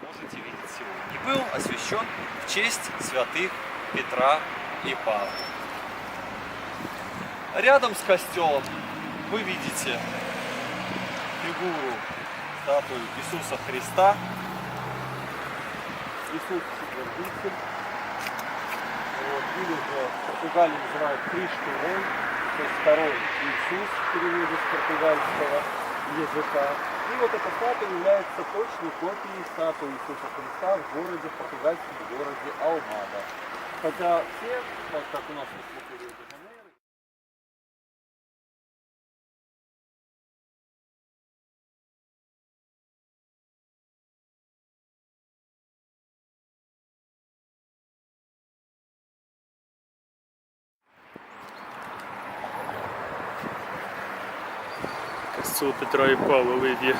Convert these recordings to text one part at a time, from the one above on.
можете видеть сегодня. И был освящен в честь святых Петра и Павла. Рядом с костелом вы видите фигуру, статую Иисуса Христа. Иисус четвердитель. Или же в Португалии называют Хриштовой, то есть второй Иисус в переводе с португальского языка. И вот эта статуя является точной копией статуи Иисуса Христа в португальском городе Алмада. Хотя все, так как у нас в Рио-де-Жанейро, Костел Петра и Павла в Иде.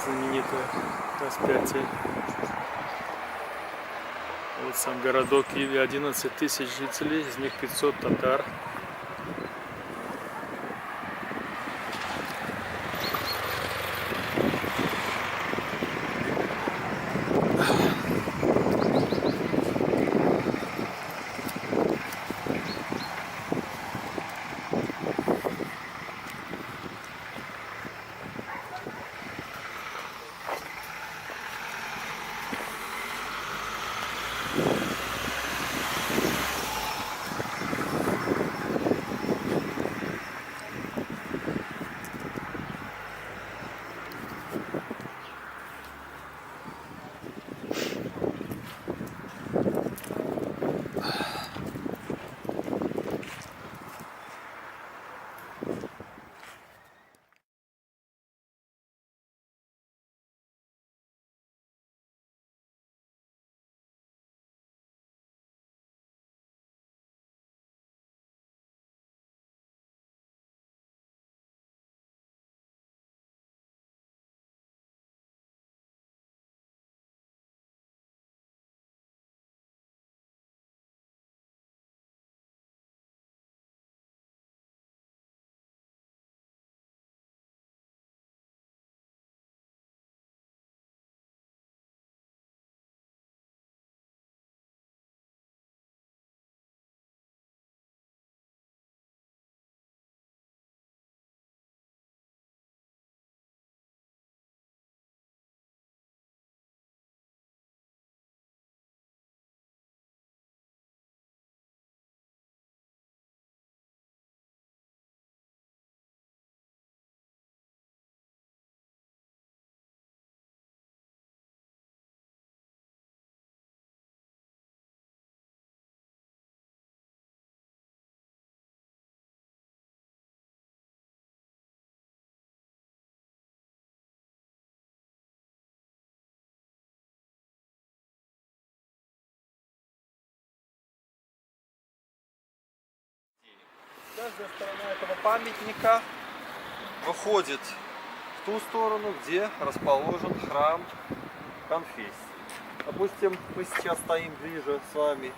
Знаменитое распятие. Вот сам городок Иви, 11 тысяч жителей, из них 500 татар. каждая сторона этого памятника выходит в ту сторону, где расположен храм конфессии. Допустим, мы сейчас стоим ближе с вами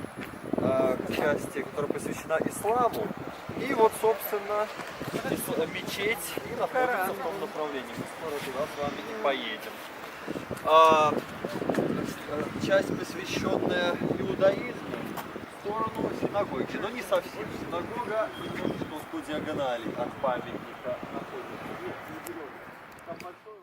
к части, которая посвящена исламу. И вот, собственно, мечеть и находится в том направлении. Мы скоро туда с вами и поедем. Часть, посвященная иудаизму, в сторону синагоги. Но не совсем. Синагога немножечко по диагонали от памятника находится. Там большой...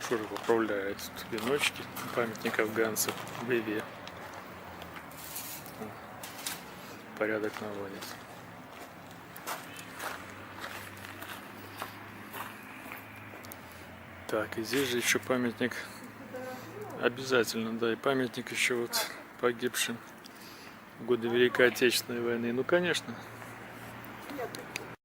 Шура поправляет веночки, памятник афганцев в Иве. Порядок наводит. Так, и здесь же еще памятник. Обязательно, да, и памятник еще вот погибшим в годы Великой Отечественной войны. Ну, конечно,